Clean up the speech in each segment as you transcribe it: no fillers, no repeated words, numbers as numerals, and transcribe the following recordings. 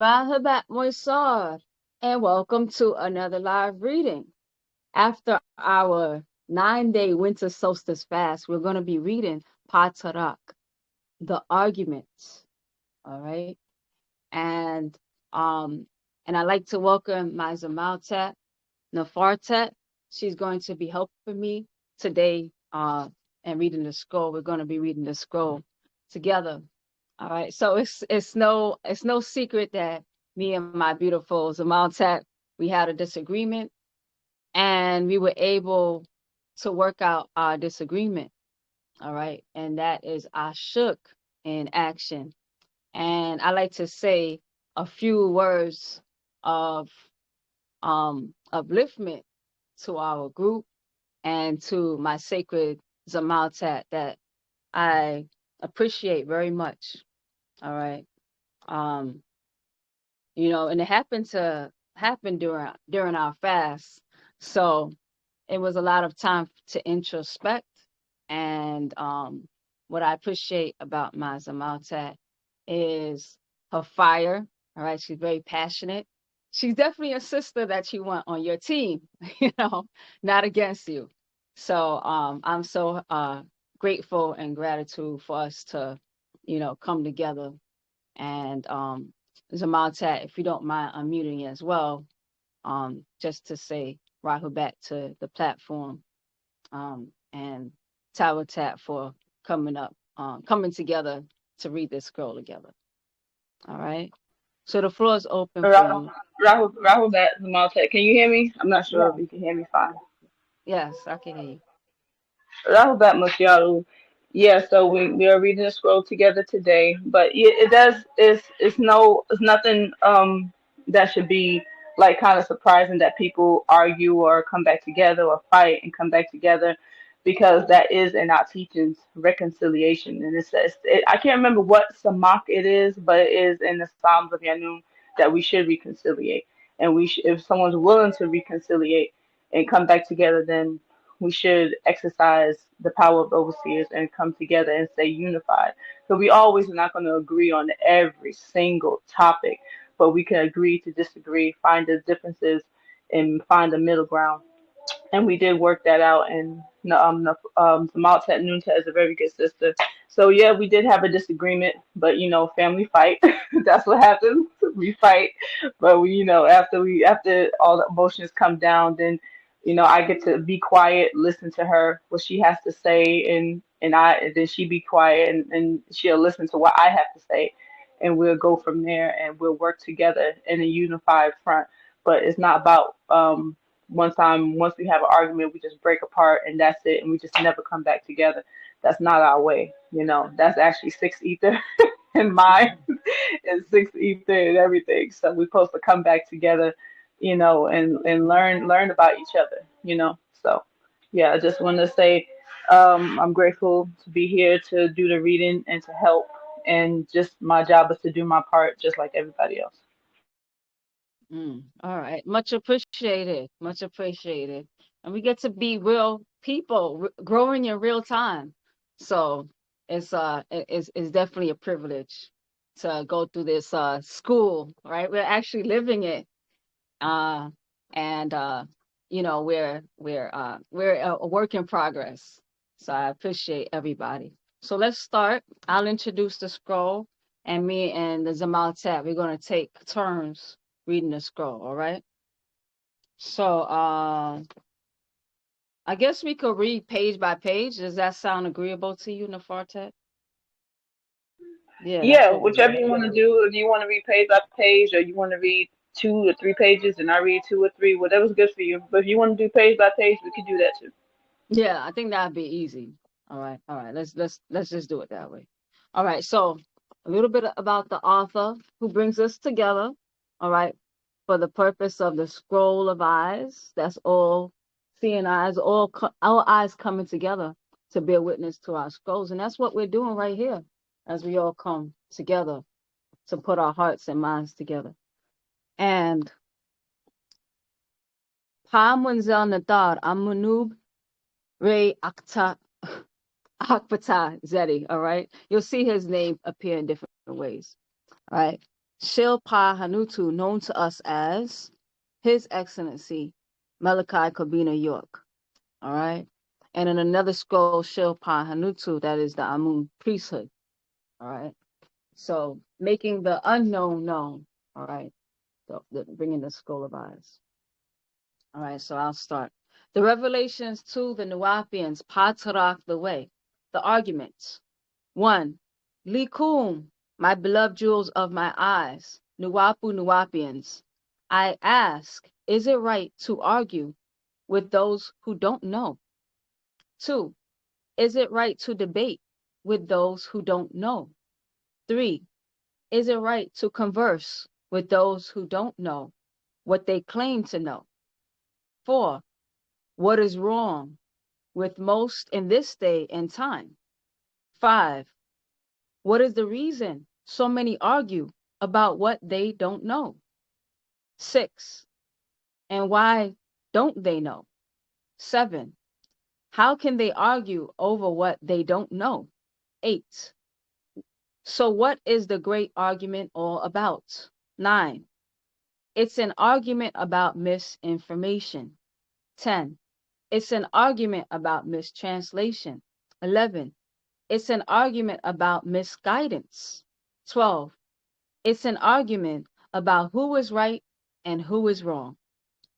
Rahabat Moisar, and welcome to another live reading. After our 9-day winter solstice fast, we're going to be reading Patarak, the arguments. All right. And um, and I'd like to welcome my Zamaltat Nafartat. She's going to be helping me today and reading the scroll. We're going to be reading the scroll together. All right. So it's no secret that me and my beautiful Zamaltat, we had a disagreement and we were able to work out our disagreement. All right. And that is Ashuk in action. And I like to say a few words of upliftment to our group and to my sacred Zamaltat that I appreciate very much. All right. Um, and it happened to happen during our fast. So it was a lot of time to introspect. And what I appreciate about my Zamaltat is her fire. All right, she's very passionate. She's definitely a sister that you want on your team, not against you. So I'm so grateful and gratitude for us to, come together and Zamaltat, if you don't mind unmuting as well, just to say Rahubat to the platform, and Tawatat for coming together to read this scroll together. All right. So the floor is open for Rahul, you. Rahul, that Maltech. Can you hear me? I'm not sure Yeah. if you can hear me fine. Yes, I can hear you. Rahul, that Mushialu. Yeah, so we are reading the scroll together today, but it does it's nothing that should be like kind of surprising that people argue or come back together or fight and come back together because that is in our teachings reconciliation, and it says I can't remember what samak it is, but it is in the Psalms of Yanun that we should reconciliate, and if someone's willing to reconciliate and come back together, then we should exercise the power of overseers and come together and stay unified. So we always are not going to agree on every single topic, but we can agree to disagree, find the differences, and find the middle ground. And we did work that out. And Maltet Nunta is a very good sister. So yeah, we did have a disagreement, but family fight. That's what happens. We fight, but after all the emotions come down, then I get to be quiet, listen to her what she has to say, and then she be quiet, and she'll listen to what I have to say, and we'll go from there, and we'll work together in a unified front. But it's not about once we have an argument, we just break apart and that's it, and we just never come back together. That's not our way. That's actually six ether in mine and six ether and everything. So we're supposed to come back together, and learn about each other. So yeah, I just want to say I'm grateful to be here to do the reading and to help, and just my job is to do my part just like everybody else. All right. Much appreciated. Much appreciated. And we get to be real people growing in real time. So it's definitely a privilege to go through this school, right? We're actually living it. Uh and we're a work in progress. So I appreciate everybody. So let's start. I'll introduce the scroll, and me and the Zamal Tab, we're going to take turns reading the scroll, all right? So I guess we could read page by page. Does that sound agreeable to you, Nefartet? Yeah, that's Yeah, what we're whichever doing. you want to do. If you want to read page by page, or you want to read 2 or 3 pages, and I read 2 or 3, whatever's good for you. But if you want to do page by page, we can do that too. Yeah, I think that'd be easy. All right. Let's just do it that way. All right. So a little bit about the author who brings us together. All right, for the purpose of the scroll of eyes. That's all seeing eyes, our eyes coming together to bear witness to our scrolls, and that's what we're doing right here as we all come together to put our hearts and minds together. And Pamunzel Nadar Amunub Re Akta Akbata Zedi, all right? You'll see his name appear in different ways, all right? Shilpa Hanutu, known to us as His Excellency Malachi Kobina York. All right. And in another scroll, Shilpa Hanutu, that is the Amun priesthood. All right. So making the unknown known. All right. Bringing the scroll of eyes. All right. So I'll start. The revelations to the Nuwapians, Patarak the way. The arguments. 1. Likum, my beloved jewels of my eyes, Nuwapu Nuwapians. I ask, is it right to argue with those who don't know? 2. Is it right to debate with those who don't know? 3. Is it right to converse with those who don't know what they claim to know? 4. What is wrong with most in this day and time? 5. What is the reason so many argue about what they don't know? 6. And why don't they know? 7. How can they argue over what they don't know? 8. So what is the great argument all about? 9. It's an argument about misinformation. 10. It's an argument about mistranslation. 11. It's an argument about misguidance. 12. It's an argument about who is right and who is wrong.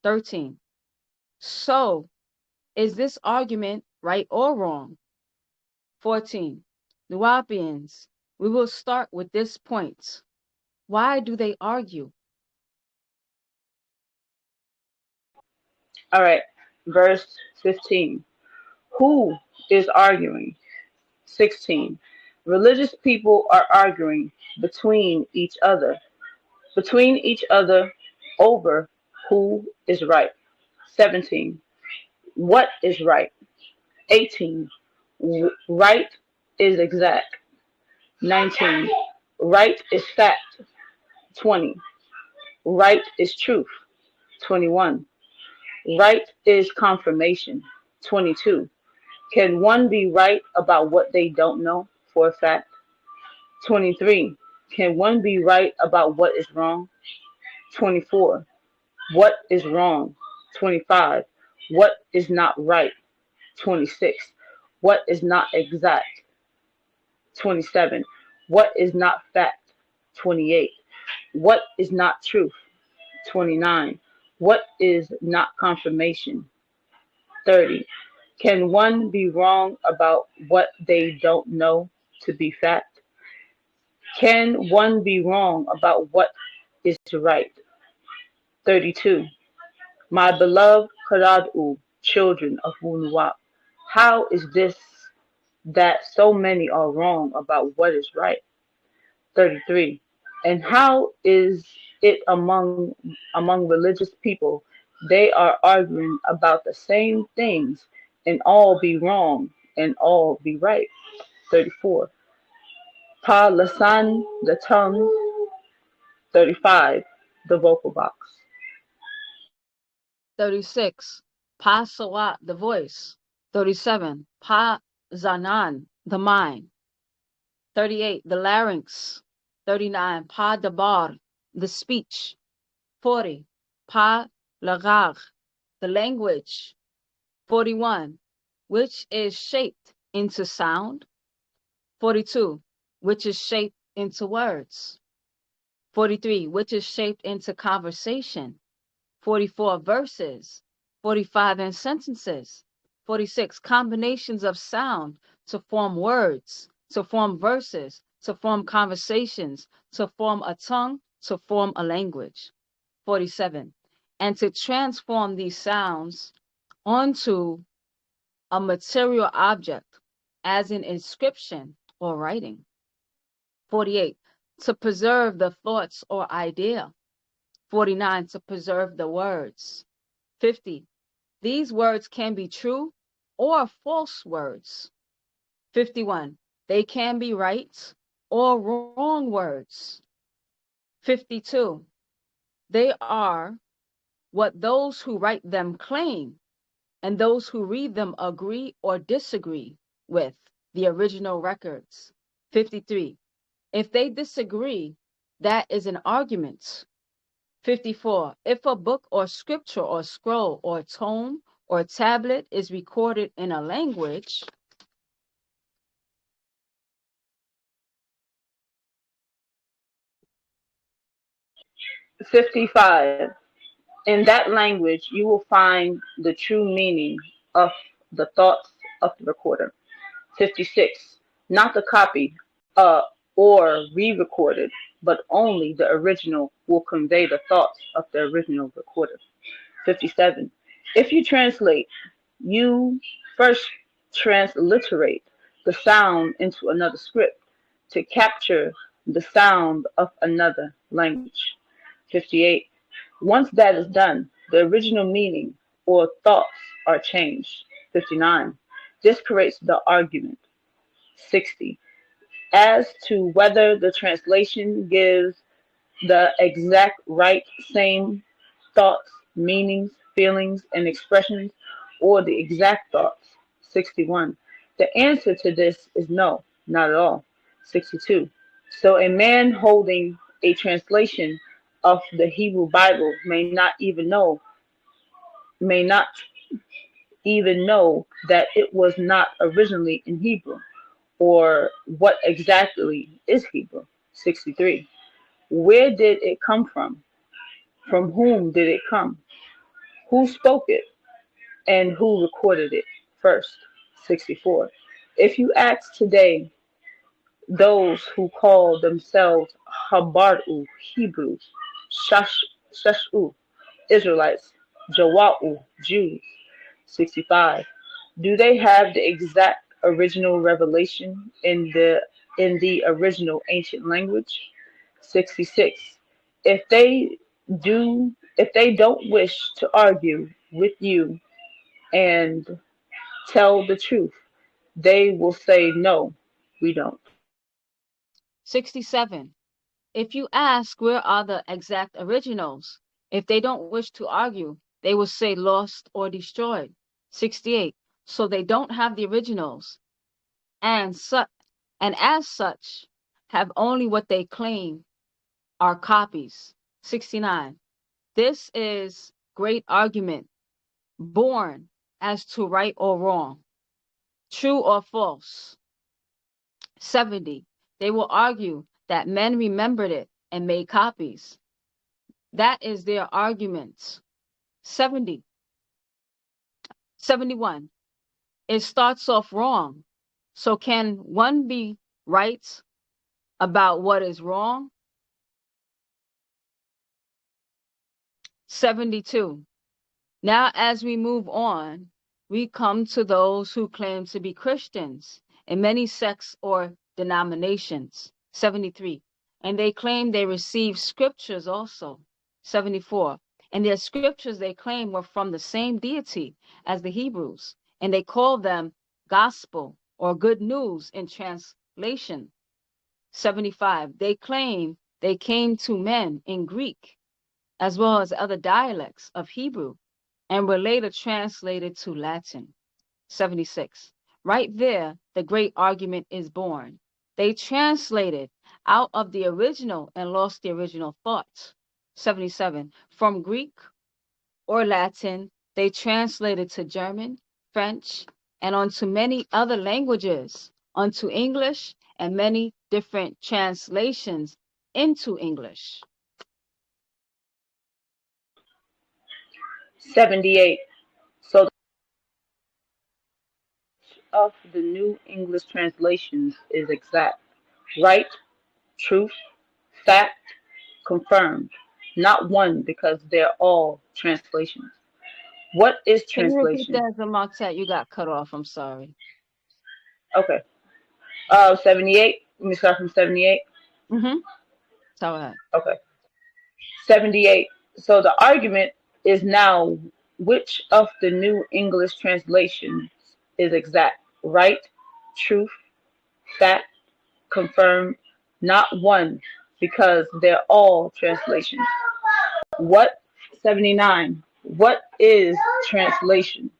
13. So, is this argument right or wrong? 14. Nuwapians, we will start with this point. Why do they argue? All right. Verse 15. Who is arguing? 16. Religious people are arguing between each other over who is right. 17. What is right? 18. Right is exact. 19. Right is fact. 20. Right is truth. 21. Right is confirmation. 22. Can one be right about what they don't know for a fact? 23. Can one be right about what is wrong? 24. What is wrong? 25. What is not right? 26. What is not exact? 27. What is not fact? 28. What is not truth? 29. What is not confirmation? 30. Can one be wrong about what they don't know to be fact? Can one be wrong about what is right? 32. My beloved Karadu, children of Wunuwap, how is this that so many are wrong about what is right? 33. And how is it among religious people? They are arguing about the same things and all be wrong and all be right. 34. Pa Lasan, the tongue. 35. The vocal box. 36. Pa Sawat, the voice. 37. Pa Zanan, the mind. 38. The larynx. 39. Pa Dabar, the speech. 40. Pa Lagag, the language. 41. Which is shaped into sound. 42. Which is shaped into words. 43. Which is shaped into conversation. 44. Verses. 45. And sentences. 46. Combinations of sound to form words, to form verses, to form conversations, to form a tongue, to form a language. 47. And to transform these sounds onto a material object, as an inscription or writing. 48. To preserve the thoughts or idea. 49. To preserve the words. 50. These words can be true or false words. 51. They can be right or wrong words. 52. They are what those who write them claim, and those who read them agree or disagree with the original records. 53. If they disagree, That is an argument. 54. If a book or scripture or scroll or tome or tablet is recorded in a language, 55. In that language, you will find the true meaning of the thoughts of the recorder. 56. Not the copy or re recorded, but only the original will convey the thoughts of the original recorder. 57. If you translate, you first transliterate the sound into another script to capture the sound of another language. 58. Once that is done, the original meaning or thoughts are changed. 59. This creates the argument. 60. As to whether the translation gives the exact right same thoughts, meanings, feelings, and expressions, or the exact thoughts. 61. The answer to this is no, not at all. 62. So a man holding a translation of the Hebrew Bible may not even know that it was not originally in Hebrew or what exactly is Hebrew. 63. Where did it come from? From whom did it come? Who spoke it? And who recorded it first? 64. If you ask today those who call themselves Habaru Hebrews, Shashu Israelites, Jawa'u Jews, 65. Do they have the exact original revelation in the original ancient language? 66. If they don't wish to argue with you and tell the truth, they will say no, we don't. 67. If you ask where are the exact originals, if they don't wish to argue, they will say lost or destroyed. 68. So they don't have the originals, and and as such have only what they claim are copies. 69. This is great argument born as to right or wrong, true or false. 70. They will argue that men remembered it and made copies. That is their argument. 70. 71. It starts off wrong. So can one be right about what is wrong? 72. Now, as we move on, we come to those who claim to be Christians in many sects or denominations. 73. And they claim they received scriptures also. 74. And their scriptures they claim were from the same deity as the Hebrews, and they call them gospel or good news in translation. 75. They claim they came to men in Greek as well as other dialects of Hebrew and were later translated to Latin. 76. Right there, the great argument is born. They translated out of the original and lost the original thought. 77. From Greek or Latin, they translated to German, French, and onto many other languages, onto English, and many different translations into English. 78. So of the New English translations is exact, right, truth, fact, confirmed. Not one because they're all translations. What is Can you repeat translation? that, Zamaltat? You got cut off. I'm sorry. Okay. 78. Let me start from 78. Mm-hmm. Go ahead. Okay. 78. So the argument is now which of the New English translations is exact, right, truth, fact, confirmed, not one, because they're all translations. What 79? What is translation?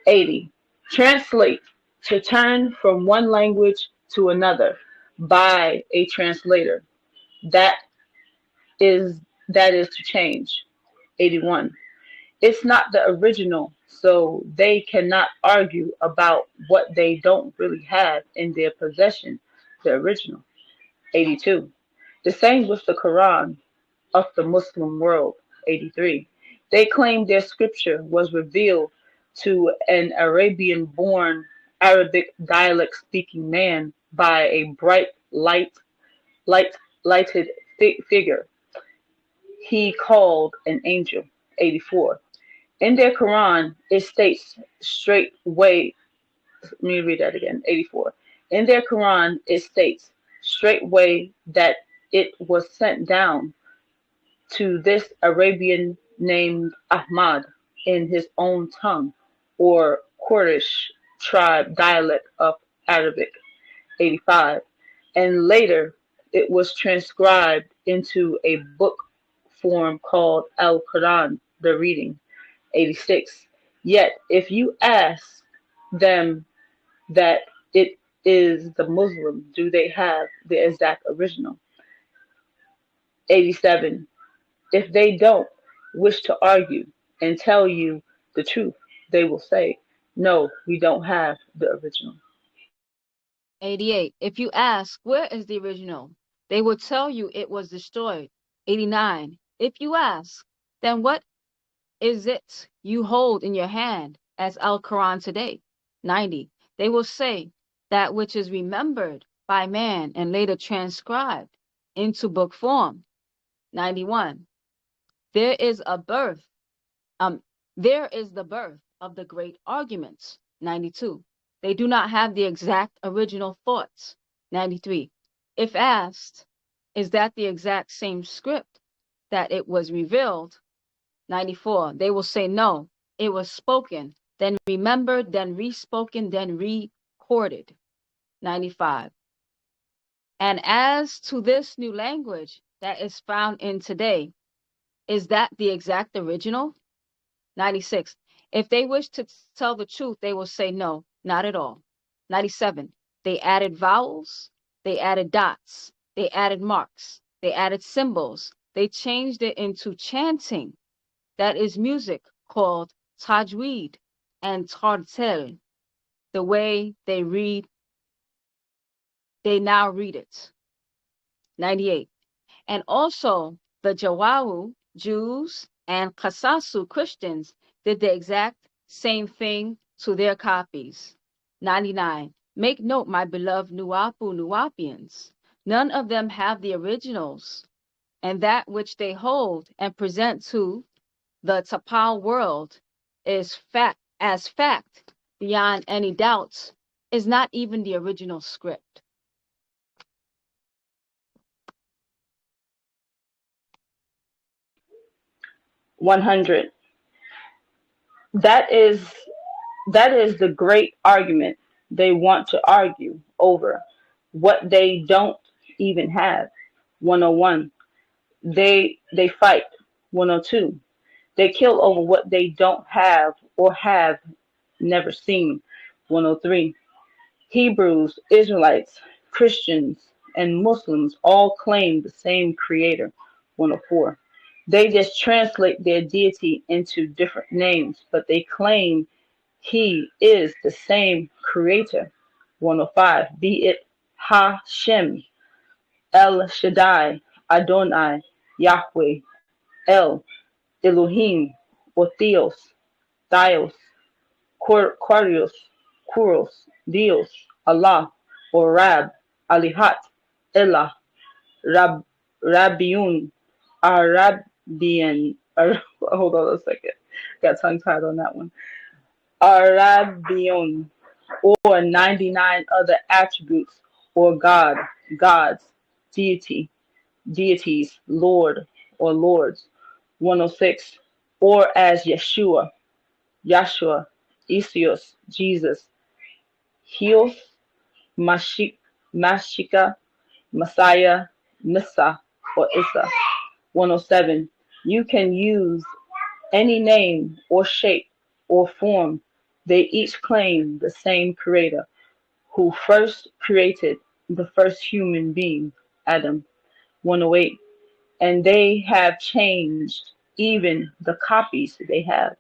80. Translate, to turn from one language to another by a translator. That is that is to change. 81. It's not the original, so they cannot argue about what they don't really have in their possession, the original. 82. The same with the Quran of the Muslim world. 83. They claim their scripture was revealed to an Arabian born Arabic dialect speaking man by a bright light lighted figure he called an angel. 84. In their Quran, it states straightway, let me read that again. 84. In their Quran, it states straightway that it was sent down to this Arabian named Ahmad in his own tongue, or Kurdish tribe dialect of Arabic. 85. And later it was transcribed into a book form called Al Quran, the reading. 86. Yet if you ask them that it is the Muslim, do they have the exact original? 87. If they don't wish to argue and tell you the truth, they will say, no, we don't have the original. 88. If you ask, where is the original? They will tell you it was destroyed. 89. If you ask, then what is it you hold in your hand as Al Quran today? 90. They will say that which is remembered by man and later transcribed into book form. 91. There is a birth, um, there is the birth of the great arguments. 92. They do not have the exact original thoughts. 93. If asked, is that the exact same script that it was revealed? 94. They will say no, it was spoken, then remembered, then respoken, then recorded. 95. And as to this new language that is found in today, is that the exact original? 96. If they wish to tell the truth, they will say no, not at all. 97. They added vowels, they added dots, they added marks, they added symbols, they changed it into chanting. That is music called tajweed and tartel. The way they now read it. 98. And also the Jawawu Jews and Kasasu Christians did the exact same thing to their copies. 99. Make note, my beloved Nuapu Nuapians. None of them have the originals, and that which they hold and present to the Tapal world is fact beyond any doubts, is not even the original script. 100. That is that is the great argument they want to argue over what they don't even have. 101. They fight. 102. They kill over what they don't have or have never seen. 103. Hebrews, Israelites, Christians, and Muslims all claim the same creator. 104. They just translate their deity into different names, but they claim he is the same creator. 105. Be it Hashem, El Shaddai, Adonai, Yahweh, El, Elohim, or Theos, Dios, Quarios, Kuros, Dios, Allah, or Rab, Alihat, Elah, Rabiun, Arabian. Hold on a second. Got tongue tied on that one. Arabion, or 99 other attributes, or God, gods, deity, deities, Lord, or lords. 106. Or as Yeshua, Yahshua, Isios, Jesus, Hios, Mashika, Messiah, Missa, or Issa. 107. You can use any name or shape or form. They each claim the same creator who first created the first human being, Adam. 108. and they have changed even the copies they have.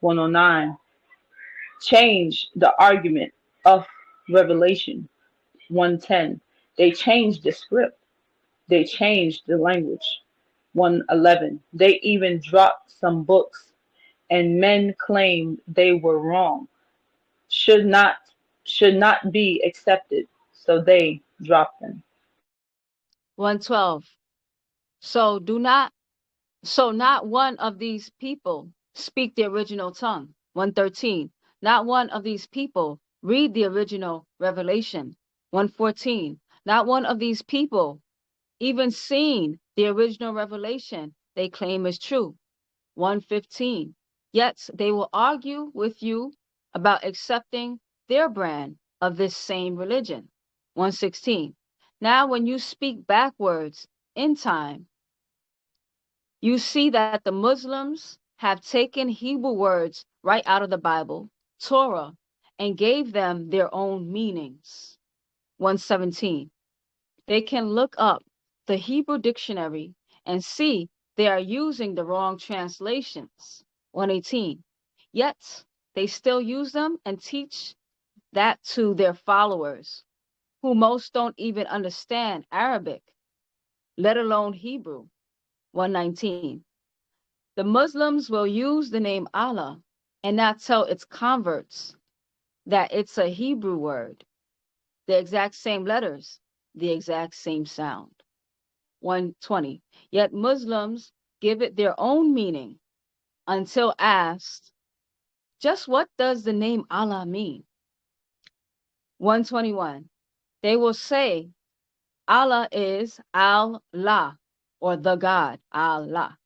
109. Change the argument of Revelation. 110. They changed the script. They changed the language. 111. They even dropped some books, and men claimed they were wrong, should not should not be accepted, so they dropped them. 112. So do not So not one of these people speak the original tongue. 113. Not one of these people read the original revelation. 114. Not one of these people even seen the original revelation they claim is true. 115. Yet they will argue with you about accepting their brand of this same religion. 116. Now when you speak backwards in time, you see that the Muslims have taken Hebrew words right out of the Bible, Torah, and gave them their own meanings. 117. They can look up the Hebrew dictionary and see they are using the wrong translations. 118. Yet they still use them and teach that to their followers, who most don't even understand Arabic, let alone Hebrew. 119. The Muslims will use the name Allah and not tell its converts that it's a Hebrew word, the exact same letters, the exact same sound. 120. Yet Muslims give it their own meaning until asked, just what does the name Allah mean? 121. They will say Allah is Allah, or the God, Allah.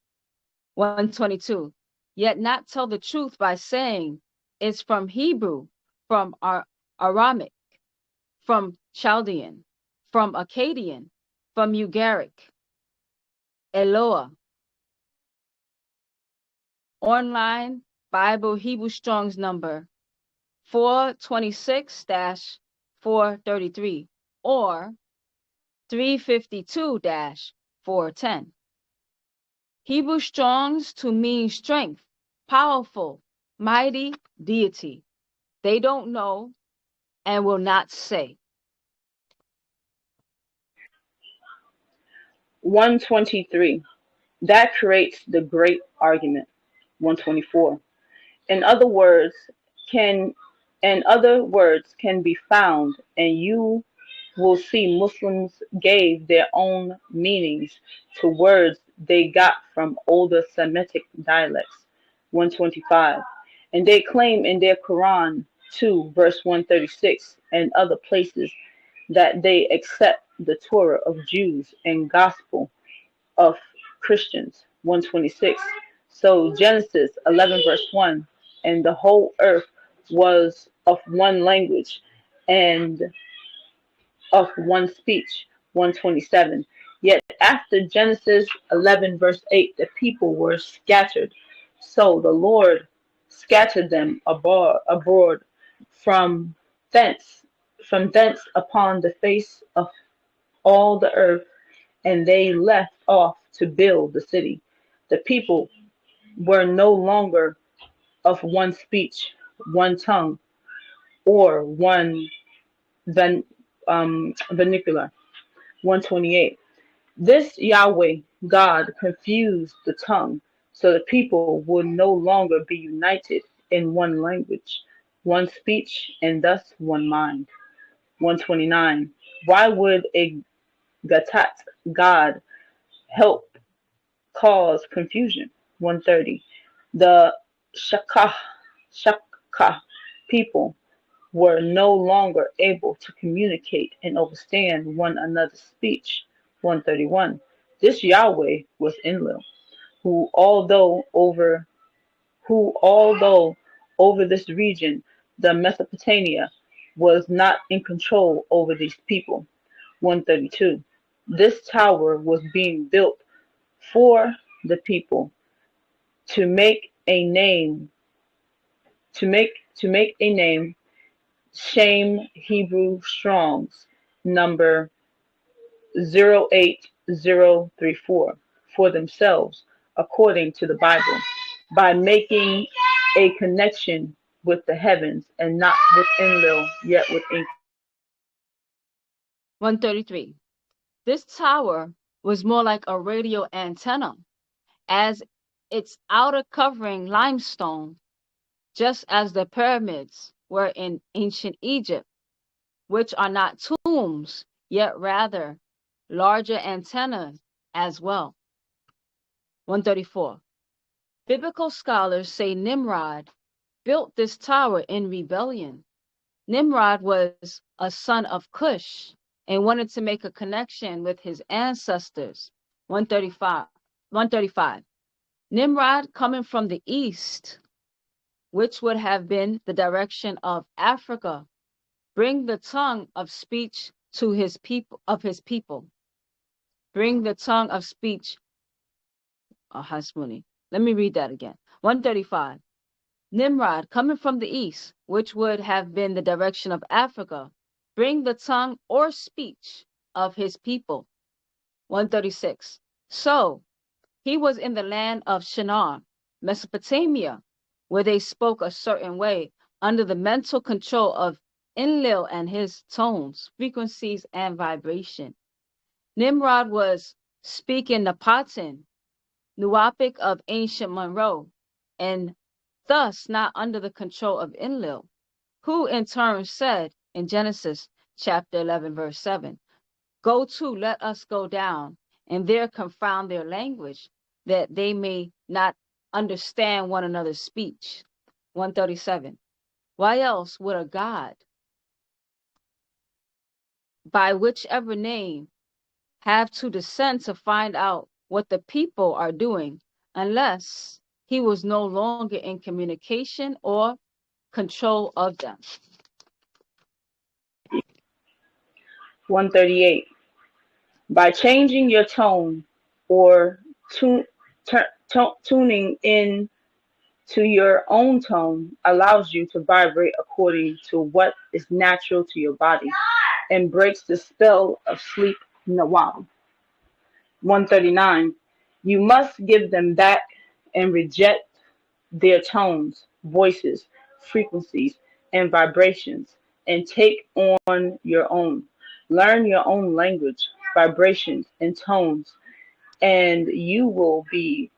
122. Yet not tell the truth by saying it's from Hebrew, from Aramic, from Chaldean, from Akkadian, from Ugaric, Eloah. Online Bible Hebrew Strong's number 426-433 or 352-410. Hebrew Strong's to mean strength, powerful, mighty, deity. They don't know and will not say. 123. That creates the great argument. 124. In other words, can can be found, and you will see Muslims gave their own meanings to words they got from older Semitic dialects. 125. And they claim in their Quran 2, verse 136, and other places that they accept the Torah of Jews and gospel of Christians. 126. So Genesis 11 verse 1, and the whole earth was of one language and of one speech. 127. Yet after Genesis 11 verse 8, the people were scattered. So the Lord scattered them abroad from thence, upon the face of all the earth, and they left off to build the city. The people were no longer of one speech, one tongue, or one vernacular. 128. This Yahweh God confused the tongue, so the people would no longer be united in one language, one speech, and thus one mind. 129. Why would a Gatat God help cause confusion? 130. The Shaka people were no longer able to communicate and understand one another's speech. 131. This Yahweh was Enlil, who although over this region, the Mesopotamia, was not in control over these people. 132. This tower was being built for the people to make a name to make a name. Shame Hebrew Strong's number 08034 for themselves, according to the Bible, by making a connection with the heavens and not with Enlil, yet with ink. 133. This tower was more like a radio antenna, as its outer covering limestone, just as the pyramids were in ancient Egypt, which are not tombs, yet rather larger antennas as well. 134. Biblical scholars say Nimrod built this tower in rebellion. Nimrod was a son of Cush and wanted to make a connection with his ancestors. 135. 135. Nimrod coming from the east, which would have been the direction of Africa, bring the tongue of speech to his people. Bring the tongue of speech. Oh, Hasmuni. Let me read that again. 135. Nimrod, coming from the east, which would have been the direction of Africa, bring the tongue or speech of his people. 136. So he was in the land of Shinar, Mesopotamia, where they spoke a certain way under the mental control of Enlil and his tones, frequencies, and vibration. Nimrod was speaking Napatan, Nuapic of ancient Monroe, and thus not under the control of Enlil, who in turn said in Genesis chapter 11, verse 7, Go to, let us go down, and there confound their language, that they may not understand one another's speech. 137. Why else would a God, by whichever name, have to descend to find out what the people are doing, unless he was no longer in communication or control of them? 138. By changing your tone or tuning in to your own tone allows you to vibrate according to what is natural to your body and breaks the spell of sleep nawam. 139. You must give them back and reject their tones, voices, frequencies, and vibrations and take on your own. Learn your own language, vibrations, and tones, and you will be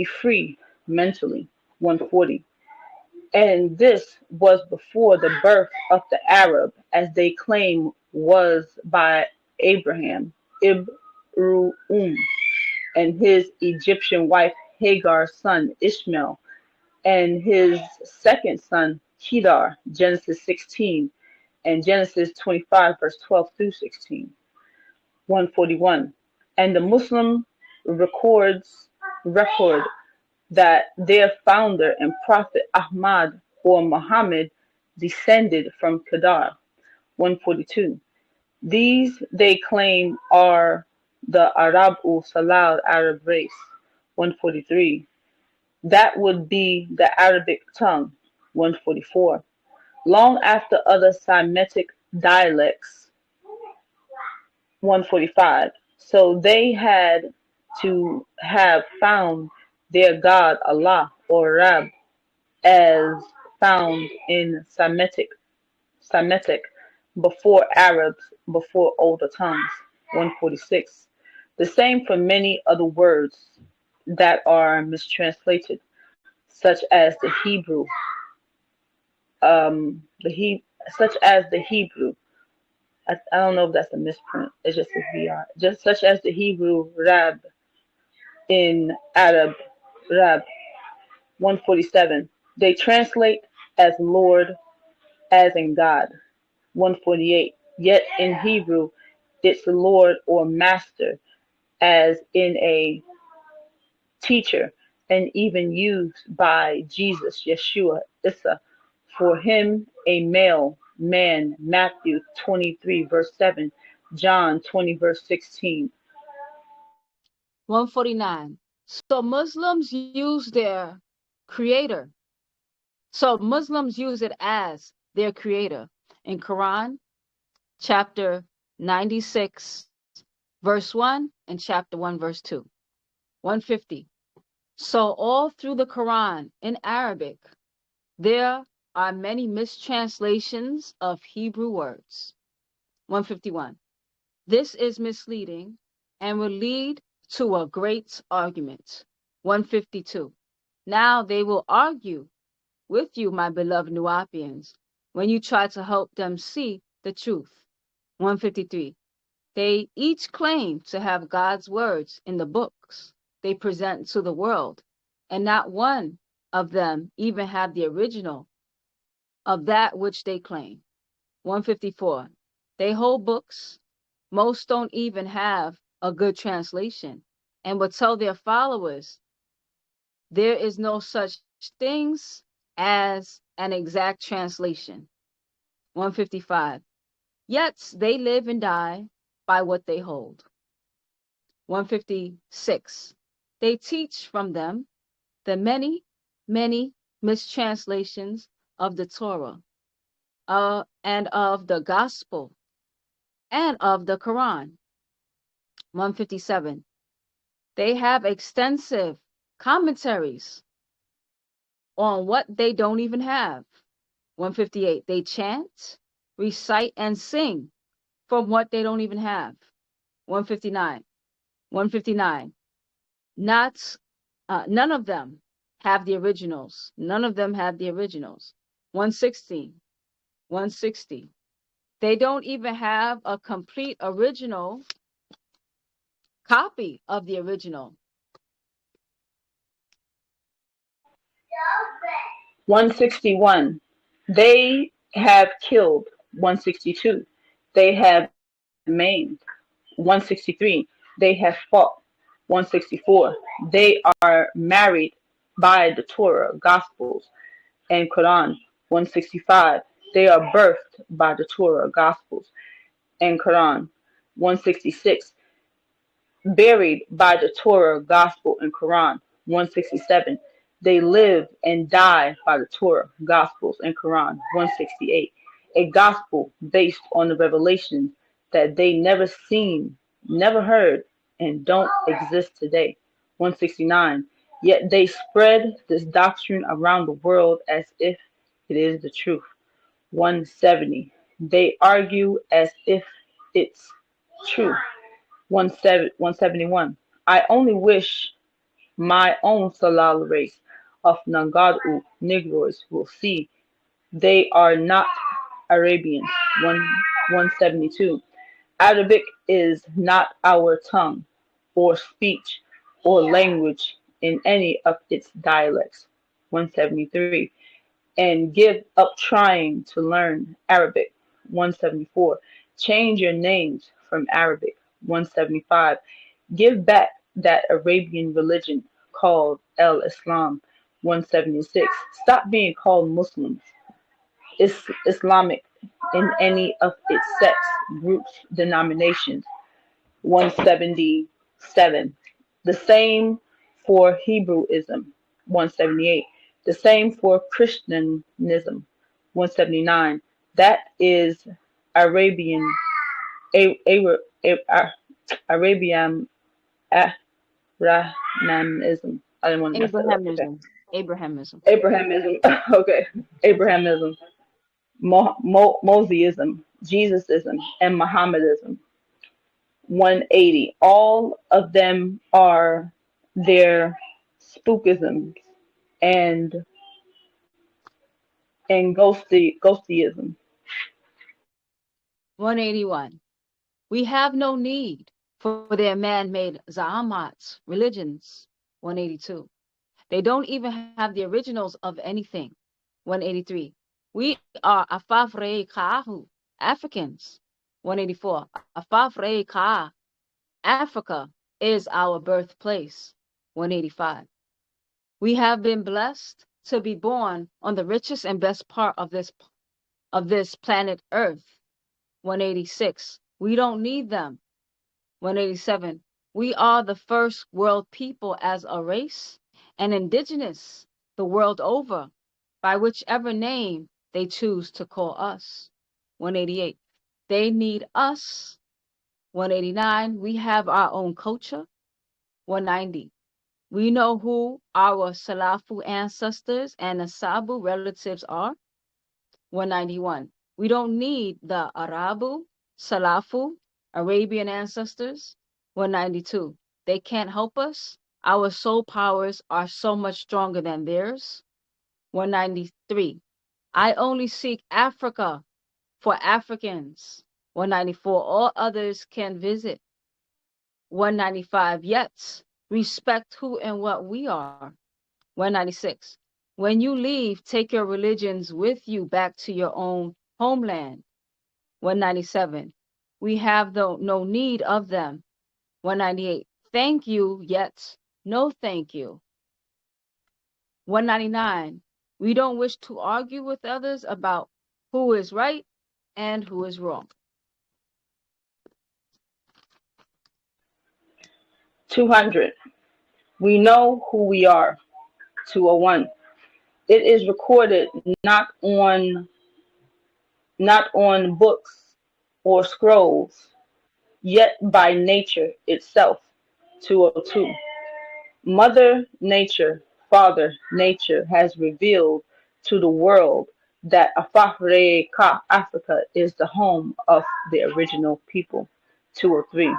free mentally. 140. And this was before the birth of the Arab, as they claim was by Abraham, Ibru'um, and his Egyptian wife Hagar's son Ishmael, and his second son Kedar, Genesis 16, and Genesis 25, verse 12 through 16. 141. And the Muslim record that their founder and prophet Ahmad or Muhammad descended from Kedar. 142. These they claim are the Arab Salal Arab race. 143. That would be the Arabic tongue. 144. Long after other Semitic dialects. 145. So they had to have found their God Allah or Rab as found in Semitic before Arabs, before older tongues. 146. The same for many other words that are mistranslated, such as the Hebrew, such as the Hebrew. I don't know if that's a misprint. It's just a VR. Just such as the Hebrew Rab in Arab Rab. 147. They translate as Lord, as in God. 148. Yet in Hebrew, it's Lord or Master, as in a teacher, and even used by Jesus, Yeshua, Issa, for him a male, man, Matthew 23, verse 7, John 20, verse 16. 149. So Muslims use their creator. So Muslims use it as their creator. In Quran, chapter 96, verse 1 and chapter 1, verse 2. 150. So all through the Quran in Arabic, there are many mistranslations of Hebrew words. 151. This is misleading and will lead to a great argument. 152. Now they will argue with you, my beloved Nuapians, when you try to help them see the truth. 153. They each claim to have God's words in the books they present to the world, and not one of them even have the original of that which they claim. 154. They hold books. Most don't even have a good translation and will tell their followers there is no such things as an exact translation. 155. Yet they live and die by what they hold. 156. They teach from them the many, many mistranslations of the Torah and of the Gospel and of the Quran. 157. They have extensive commentaries on what they don't even have. 158. They chant, recite, and sing from what they don't even have. 159. 159. Not none of them have the originals. None of them have the originals. 160. 160. They don't even have a complete original copy of the original. 161. They have killed. 162. They have maimed. 163. They have fought. 164. They are married by the Torah, Gospels, and Quran. 165. They are birthed by the Torah, Gospels, and Quran. 166. Buried by the Torah, Gospel, and Quran. 167. They live and die by the Torah, Gospels, and Quran. 168. A gospel based on the revelations that they never seen, never heard, and don't exist today. 169. Yet they spread this doctrine around the world as if it is the truth. 170. They argue as if it's true. 171. I only wish my own Salal race of Nangadu Negroes will see they are not Arabians. 172. Arabic is not our tongue or speech or language in any of its dialects. 173. And give up trying to learn Arabic. 174. Change your names from Arabic. 175. Give back that Arabian religion called El Islam. 176. Stop being called Muslims, Islamic in any of its sects, groups, denominations. 177. The same for Hebrewism. 178. The same for Christianism. 179. That is Arabian, A- A- A- Arabian Abrahamism. I didn't want to mess that up. Okay. Abrahamism. Abrahamism. Abrahamism. Okay. Abrahamism. Mosaism, Jesusism, and Mohammedism. 180. All of them are their spookisms and ghostyism. 181. We have no need for their man-made Za'amats, religions. 182. They don't even have the originals of anything. 183. We are Afafre Ka'ahu, Africans. 184. Afafre Ka, Africa is our birthplace. 185. We have been blessed to be born on the richest and best part of this planet Earth. 186. We don't need them. 187. We are the first world people as a race and indigenous the world over by whichever name they choose to call us. 188. They need us 189, we have our own culture. 190, we know who our Salafu ancestors and Asabu relatives are. 191, we don't need the Arabu, Salafu, Arabian ancestors. 192, they can't help us. Our soul powers are so much stronger than theirs. 193, I only seek Africa for Africans. 194, all others can visit. 195, yet respect who and what we are. 196, when you leave, take your religions with you back to your own homeland. 197, we have no need of them. 198, thank you, yet no thank you. 199, we don't wish to argue with others about who is right and who is wrong. 200. We know who we are. 201. It is recorded not on books or scrolls, yet by nature itself. 202. Mother Nature, Father Nature has revealed to the world that Afafrika, Africa is the home of the original people. 203.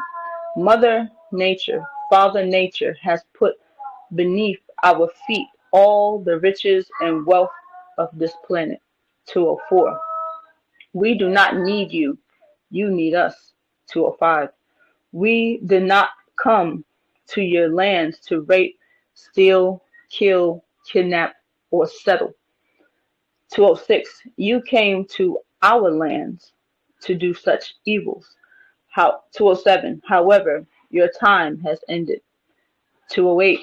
Mother Nature, Father Nature has put beneath our feet all the riches and wealth of this planet. 204. We do not need you. You need us. 205. We did not come to your lands to rape, steal, kill, kidnap, or settle. 206. You came to our lands to do such evils. 207. However, your time has ended. 208.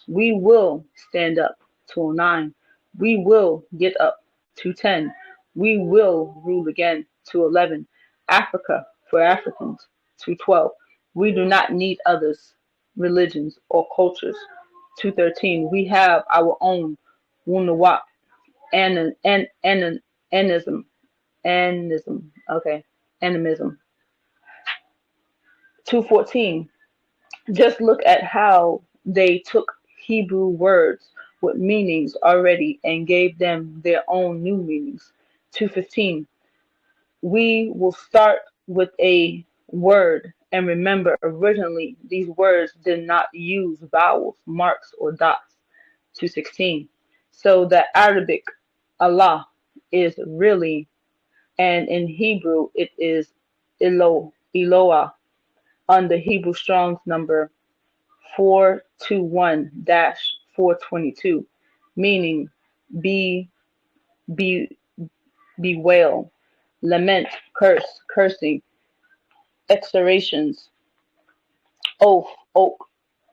We will stand up. 209. We will get up. 210. We will rule again. 211. Africa for Africans. 212. We do not need others, religions, or cultures. 213. We have our own Wunawap animism. Okay. Animism. 214. Just look at how they took Hebrew words with meanings already and gave them their own new meanings. 215. We will start with a word and remember originally these words did not use vowels, marks, or dots. 216. So the Arabic Allah is really, and in Hebrew it is Eloah on the Hebrew Strong's number 421-422, meaning be, be, bewail, lament, curse, cursing, execrations, oath, oak,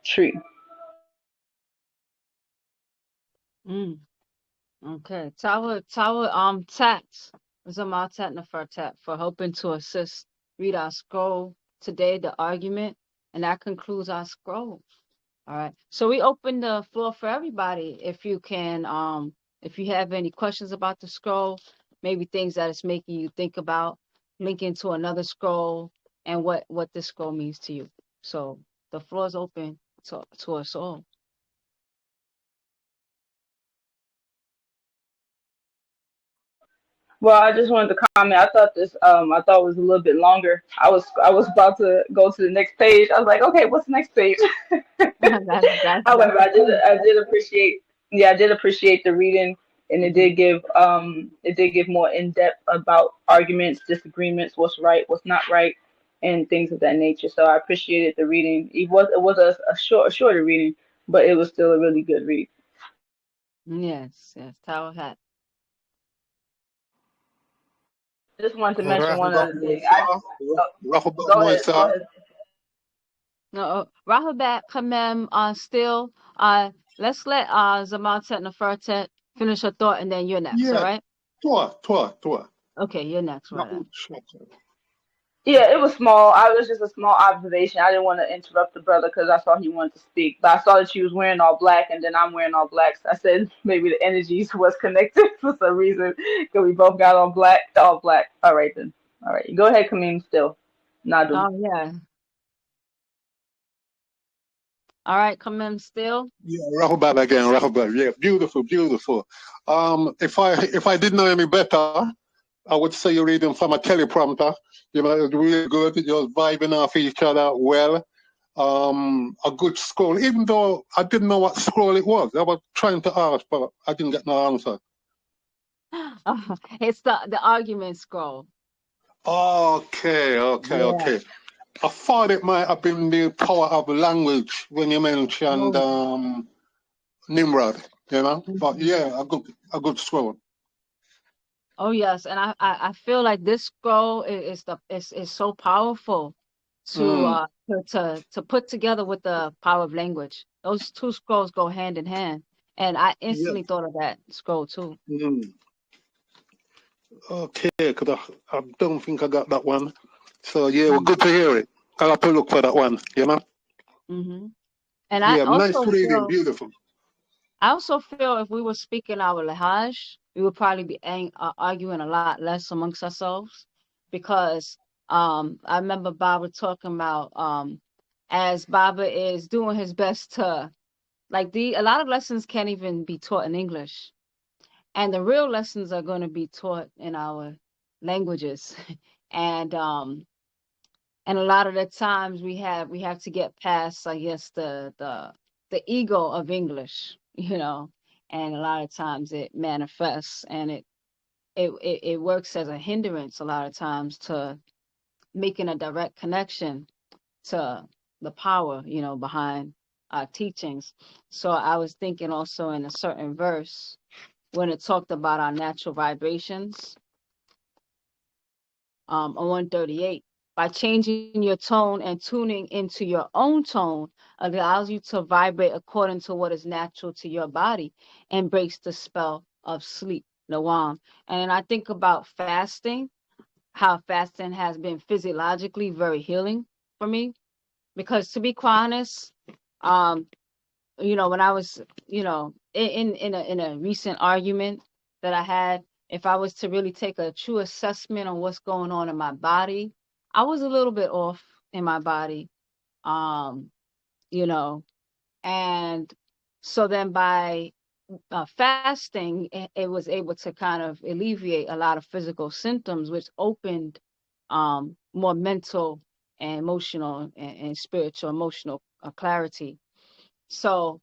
tree. Mm, okay. Tower Tats, Zamatat Nefertat, for helping to assist read our scroll today, the argument, and that concludes our scroll. All right. So we open the floor for everybody. If you have any questions about the scroll, maybe things that it's making you think about, link into another scroll and what this scroll means to you. So the floor is open to us all. Well, I just wanted to comment. I thought it was a little bit longer. I was about to go to the next page. I was like, okay, what's the next page? However, That's the point. I did appreciate, yeah, I did appreciate the reading, and Hmm. it did give more in depth about arguments, disagreements, what's right, what's not right, and things of that nature. So I appreciated the reading. It was a shorter reading, but it was still a really good read. Yes, yes. Tower Hat. I just wanted to mention one Rahubat other thing. Moisa, Oh, Rahubat go ahead, go Moisa. ahead. No, Rahabat Kamem still let's let Zamatet Nefertet finish her thought and then you're next, all Yeah, right? Tua. Okay, you're next, right? Nahud Shaka. Yeah, it was small. I was just a small observation. I didn't want to interrupt the brother because I saw he wanted to speak. But I saw that she was wearing all black, and then I'm wearing all black. So I said maybe the energies was connected for some reason because we both got on black, all black. All right then. All right, go ahead, Kameem. Still. Nadu. Oh yeah. All right, come in still. Yeah, Rahubat again, Rahubat. Yeah, beautiful, beautiful. If I didn't know any better, I would say you're reading from a teleprompter. You know, it's really good. You're vibing off each other well. A good scroll. Even though I didn't know what scroll it was, I was trying to ask, but I didn't get no answer. It's the argument scroll. Okay, okay, Yeah. okay. I thought it might have been the power of language when you mentioned Oh. Nimrod, you know. But Mhm. yeah, a good scroll. Oh yes, and I feel like this scroll is so powerful Mm, to put together with the power of language. Those two scrolls go hand in hand, and I yeah. instantly thought of that scroll too. Mm. Okay, because I don't think I got that one. So yeah, well, good to hear it. I'll have to look for that one, you know? Mm-hmm. And Yeah, nice reading, beautiful. I also feel if we were speaking our lahaj, we would probably be arguing a lot less amongst ourselves because I remember Baba talking about as Baba is doing his best to like a lot of lessons can't even be taught in English, and the real lessons are going to be taught in our languages, and a lot of the times we have to get past, I guess, the ego of English, and a lot of times it manifests and it works as a hindrance a lot of times to making a direct connection to the power, behind our teachings. So I was thinking also in a certain verse when it talked about our natural vibrations, on 138. By changing your tone and tuning into your own tone allows you to vibrate according to what is natural to your body and breaks the spell of sleep, Nawam. And I think about fasting, how fasting has been physiologically very healing for me. Because to be quite honest, um, when I was, in a recent argument that I had, if I was to really take a true assessment on what's going on in my body, I was a little bit off in my body. Um, you know, and so then by fasting, it was able to kind of alleviate a lot of physical symptoms, which opened more mental and emotional and spiritual emotional clarity. So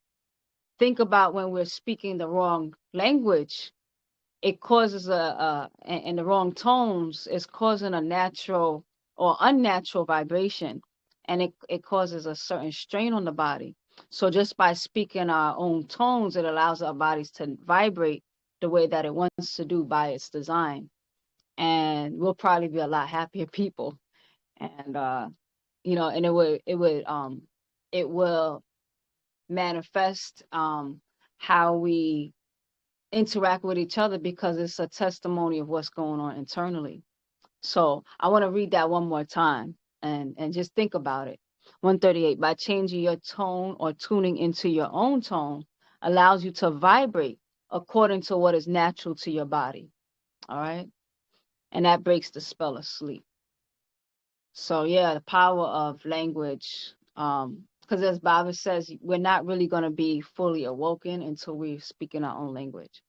think about when we're speaking the wrong language, it causes and the wrong tones is causing a natural or unnatural vibration, and it causes a certain strain on the body. So just by speaking our own tones, it allows our bodies to vibrate the way that it wants to do by its design. And we'll probably be a lot happier people. And and it will manifest how we interact with each other because it's a testimony of what's going on internally. So I want to read that one more time and just think about it. 138, by changing your tone or tuning into your own tone allows you to vibrate according to what is natural to your body. All right. And that breaks the spell of sleep. So yeah, the power of language. Because as Baba says, we're not really going to be fully awoken until we speak in our own language.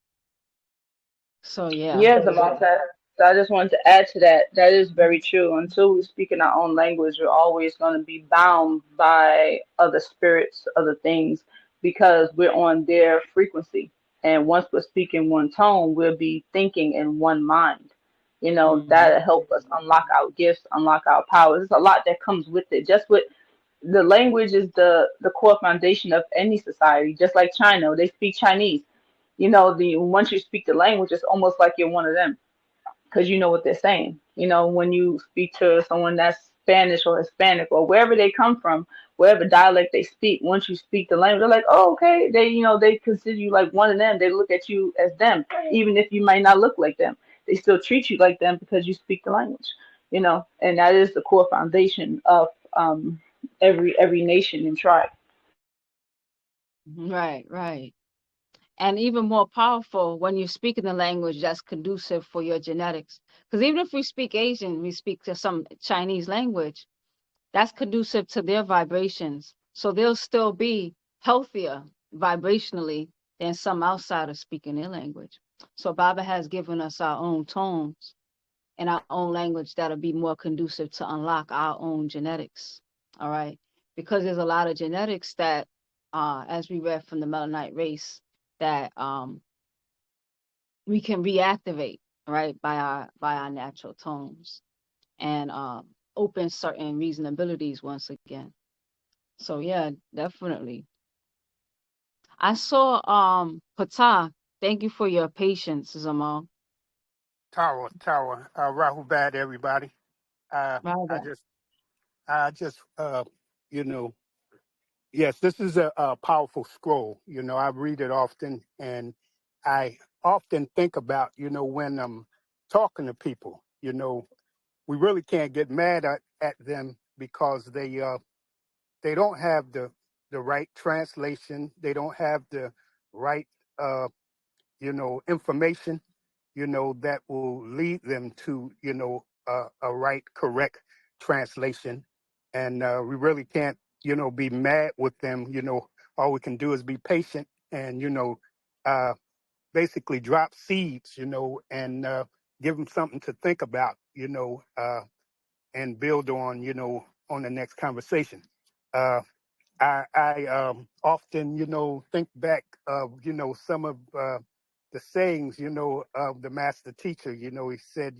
So yeah. Yes, about that. So I just wanted to add to that. That is very true. Until we speak in our own language, we're always going to be bound by other spirits, other things, because we're on their frequency. And once we're speaking one tone, we'll be thinking in one mind. You know, Mhm. that'll help us unlock our gifts, unlock our powers. There's a lot that comes with it. Just with the language is the core foundation of any society. Just like China, they speak Chinese. You know, the once you speak the language, it's almost like you're one of them because you know what they're saying. You know, when you speak to someone that's Spanish or Hispanic or wherever they come from, whatever dialect they speak, once you speak the language, they're like, oh, okay. They consider you like one of them. They look at you as them, even if you might not look like them. They still treat you like them because you speak the language. You know, and that is the core foundation of every nation and tribe. Right, right. and even more powerful when you speak in the language that's conducive for your genetics. Because even if we speak Asian, we speak to some Chinese language, that's conducive to their vibrations. So they'll still be healthier vibrationally than some outsiders speaking their language. So Baba has given us our own tones and our own language that'll be more conducive to unlock our own genetics. All right. Because there's a lot of genetics that, as we read from the Melanite race, that we can reactivate, right, by our natural tones and open certain reasonabilities once again. So yeah, definitely. I saw Pata. Thank you for your patience, Zamal. Rahul bad everybody. Uh, I Rather. just, I just, you know, yes, this is a powerful scroll. I read it often, and I often think about, when I'm talking to people, we really can't get mad at them because they don't have the right translation. They don't have the right, uh, information, that will lead them to, a right, correct translation. And we really can't, be mad with them. All we can do is be patient and, uh, basically drop seeds, and give them something to think about, and build on, on the next conversation. Uh, I often, think back of, some of the sayings, of the master teacher. He said,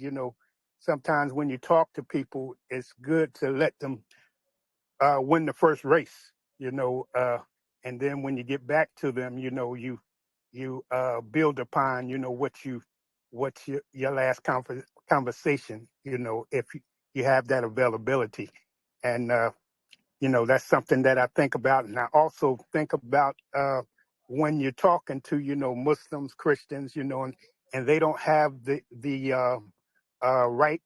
sometimes when you talk to people, it's good to let them win the first race, and then when you get back to them, you build upon, your last conversation, if you have that availability. And that's something that I think about. And I also think about when you're talking to, Muslims, Christians, and they don't have the right,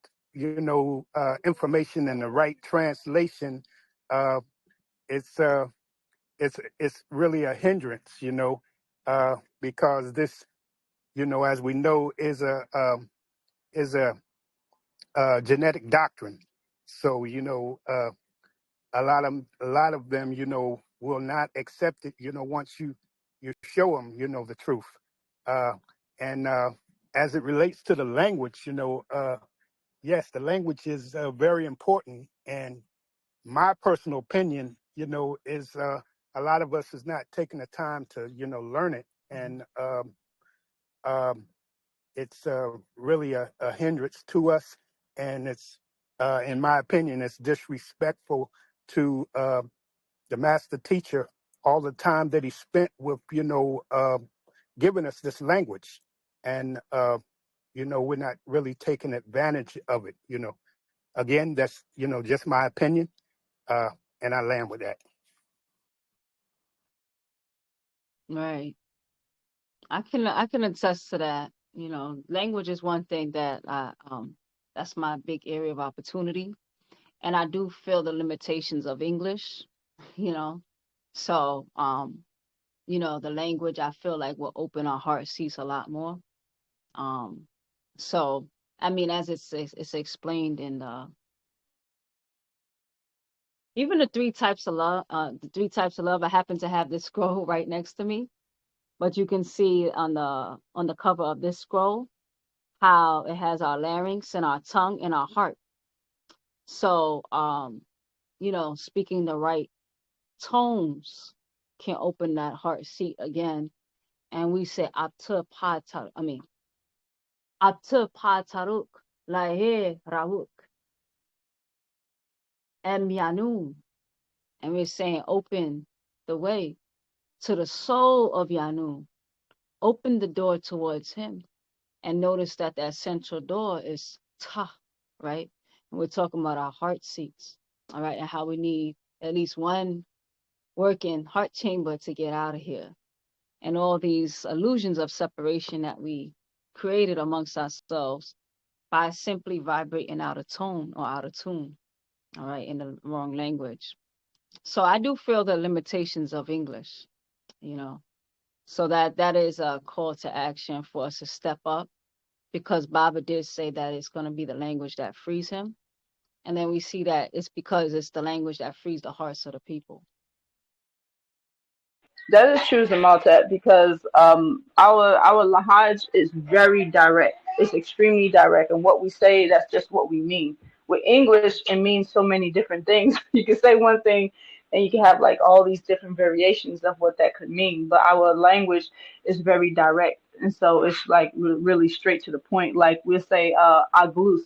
information and the right translation. Uh, it's it's really a hindrance, because this, as we know, is a genetic doctrine. So a lot of them, will not accept it, once you show them, the truth. Uh, and as it relates to the language, yes, the language is very important. And my personal opinion, is a lot of us is not taking the time to, learn it. And um, it's really a hindrance to us. And it's, in my opinion, it's disrespectful to the master teacher, all the time that he spent with, giving us this language. And, we're not really taking advantage of it. Again, that's, just my opinion. Uh, and I land with that. Right. I can attest to that. Language is one thing that that's my big area of opportunity. And I do feel the limitations of English, you know. So the language I feel like will open our heart seats a lot more. Um, so I mean, as it's explained in even the three types of love, the three types of love. I happen to have this scroll right next to me, but you can see on the cover of this scroll how it has our larynx and our tongue and our heart. So speaking the right tones can open that heart seat again. And we say apta patar. I mean apta pataruk lahe ravuk emyanun. And we're saying open the way to the soul of Yanun. Open the door towards him. And notice that that central door is ta, right? And we're talking about our heart seats, all right, and how we need at least one working heart chamber to get out of here. And all these illusions of separation that we created amongst ourselves by simply vibrating out of tone or out of tune, all right, in the wrong language. So I do feel the limitations of English, you know. So that is a call to action for us to step up, because Baba did say that it's going to be the language that frees him. And then we see that it's because it's the language that frees the hearts of the people. That is true, Zamaltat, because our Lahaj is very direct. It's extremely direct, and what we say, that's just what we mean. With English, it means so many different things. You can say one thing, and you can have like all these different variations of what that could mean. But our language is very direct, and so it's like really straight to the point. Like we'll say, "aglus."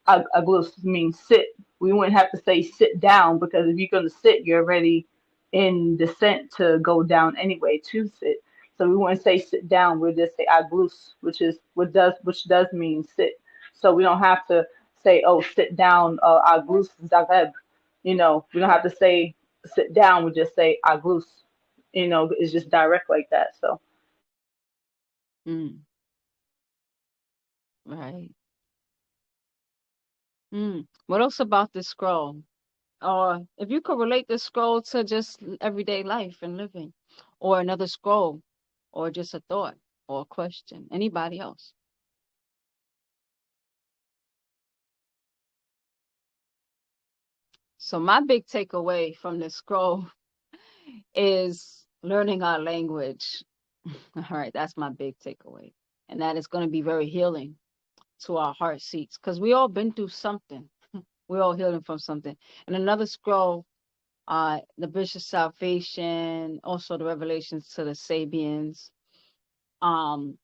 Aglus means sit. We wouldn't have to say sit down, because if you're going to sit, you're already in descent to go down anyway to sit. So we wouldn't say sit down. We'll just say aglus, which does mean sit. So we don't have to say, oh, sit down, aglus zagab. We don't have to say sit down. We just say aglus. It's just direct like that. So Mm, right. What else about this scroll? Or if you could relate this scroll to just everyday life and living, or another scroll, or just a thought or a question. Anybody else? So my big takeaway from this scroll is learning our language. All right, that's my big takeaway. And that is going to be very healing to our heart seats, because we all been through something. We're all healing from something. And another scroll, the Bishop's Salvation, also the Revelations to the Sabians. Um,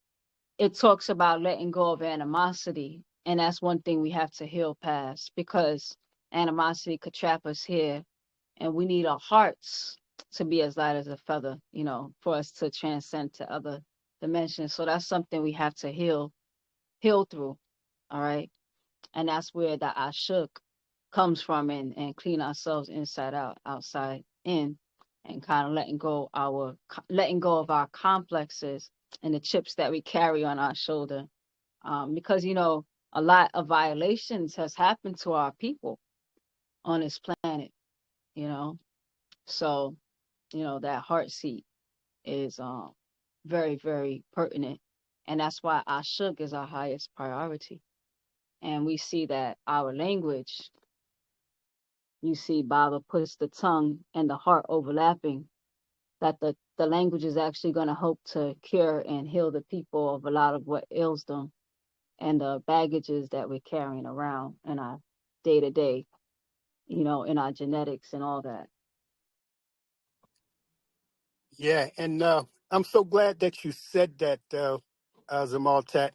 it talks about letting go of animosity. And that's one thing we have to heal past, because animosity could trap us here. And we need our hearts to be as light as a feather, for us to transcend to other dimensions. So that's something we have to heal through. All right. And that's where the ashuk comes from, and clean ourselves inside out, outside in, and kind of letting go of our complexes and the chips that we carry on our shoulder. Because a lot of violations has happened to our people on this planet, you know. So, that heart seat is very, very pertinent. And that's why ashuk is our highest priority. And we see that our language, you see Baba puts the tongue and the heart overlapping, that the language is actually going to help to cure and heal the people of a lot of what ails them, and the baggages that we're carrying around in our day to day, in our genetics and all that. Yeah, and I'm so glad that you said that, Zamaltat.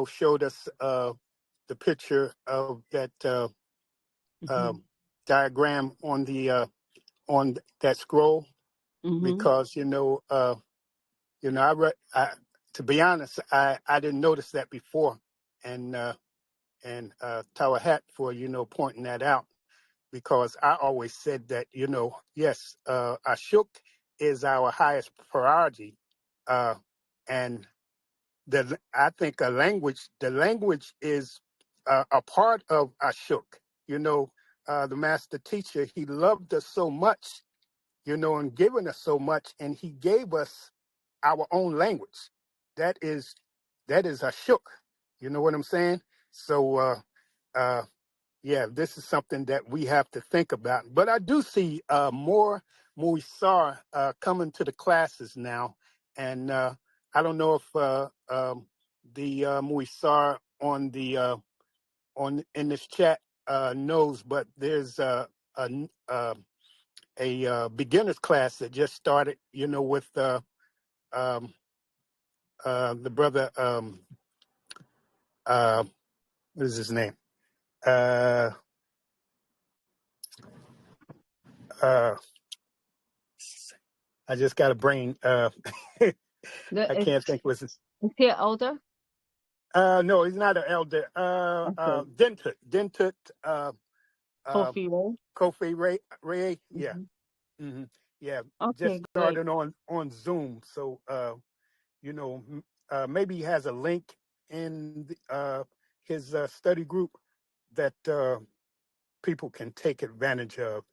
Showed us the picture of that Hmm. diagram on that scroll, Hmm. because to be honest, I didn't notice that before, and Tawahat for pointing that out, because I always said that yes, Ashuk is our highest priority, uh, and I think the language is a part of Ashuk. The master teacher, he loved us so much, and given us so much, and he gave us our own language. That is Ashuk. You know what I'm saying? So, uh, yeah, this is something that we have to think about. But I do see more Muisar coming to the classes now, and I don't know if the Muisar on in this chat knows, but there's a, beginner's class that just started. With um, the brother. Uh, what is his name? Uh, uh, I just got a brain. I Is, can't think. Was it? is he older? No, he's not an elder. Okay. Dentut. Uh, Kofi Ray. Kofi Ray. Yeah. Hmm. hmm Yeah. Just Okay, great. started on Zoom. So maybe he has a link in his study group that people can take advantage of.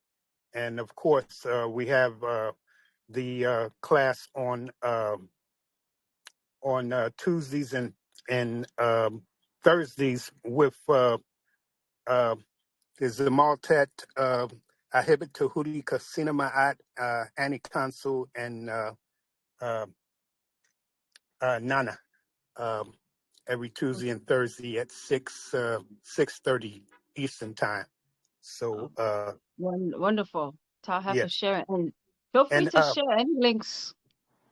And of course, we have the class on Tuesdays and Thursdays with uh, the Zamaltat Ahibit Tahudi Kasinamaat Annie Consul and uh, Nana every Tuesday and Thursday at 6:30 Eastern time. So Wonderful. Taha for yes, sharing. And feel free and to share any links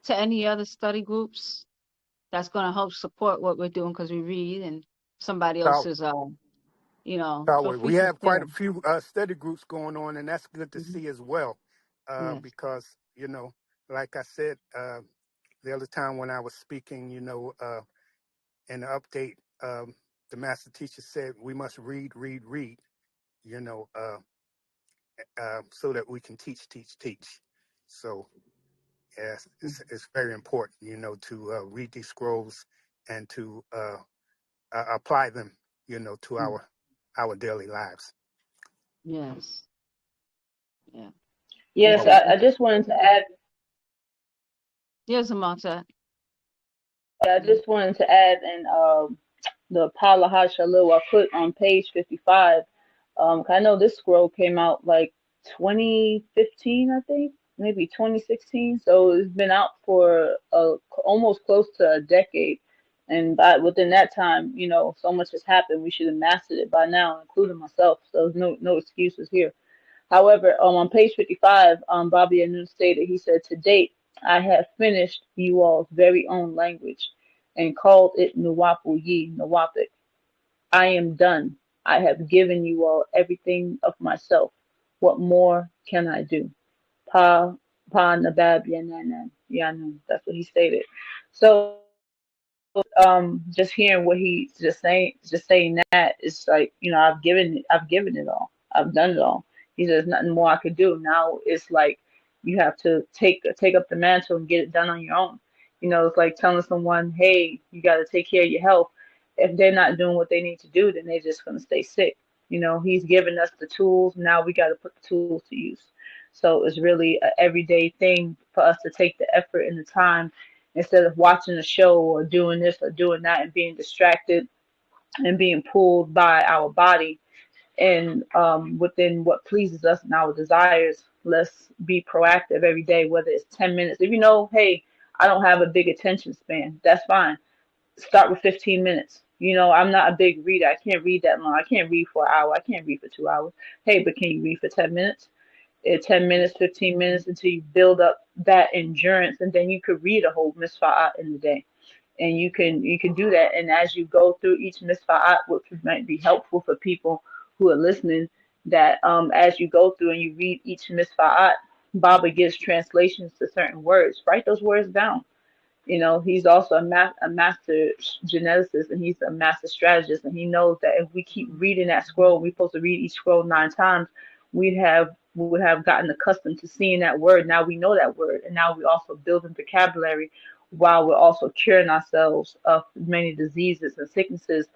to any other study groups that's going to help support what we're doing because we read and somebody else is, feel free we to have quite share. a few study groups going on, and that's good to Hmm. see as well. Yes. Because like I said the other time when I was speaking, in the update, the master teacher said we must read, read, read. You know, so that we can teach. So yes, it's very important, to read these scrolls and to apply them, to Mm. our daily lives. Yes. Yeah. Yes, Okay. I just wanted to add. Here's a Malta. I Mm. just wanted to add, and the Pala Shalom I put on page 55. 'Cause I know this scroll came out like 2015, I think, maybe 2016. So it's been out for almost close to a decade. And within that time, so much has happened. We should have mastered it by now, including myself. So there's no excuses here. However, on page 55, Bobby Anu stated, he said, "To date, I have finished you all's very own language and called it Nuwapu Yi, Nuwapic. I am done. I have given you all everything of myself. What more can I do?" Pa Pa Nabab Yanan Yanun. That's what he stated. So just hearing what he's just saying that, it's like, I've given it all. I've done it all. He says nothing more I could do. Now it's like you have to take up the mantle and get it done on your own. It's like telling someone, hey, you got to take care of your health. If they're not doing what they need to do, then they're just going to stay sick. He's given us the tools. Now we got to put the tools to use. So it's really an everyday thing for us to take the effort and the time instead of watching a show or doing this or doing that and being distracted and being pulled by our body and within what pleases us and our desires. Let's be proactive every day, whether it's 10 minutes. If you know, hey, I don't have a big attention span, that's fine. Start with 15 minutes. I'm not a big reader. I can't read that long. I can't read for an hour. I can't read for 2 hours. Hey, but can you read for 10 minutes? 10 minutes, 15 minutes until you build up that endurance, and then you could read a whole misfa'at in a day. And you can do that. And as you go through each misfa'at, which might be helpful for people who are listening, that as you go through and you read each misfa'at, Baba gives translations to certain words. Write those words down. He's also a master geneticist, and he's a master strategist, and he knows that if we keep reading that scroll, we're supposed to read each scroll 9 times. We would have gotten accustomed to seeing that word. Now we know that word, and now we're also building vocabulary while we're also curing ourselves of many diseases and sicknesses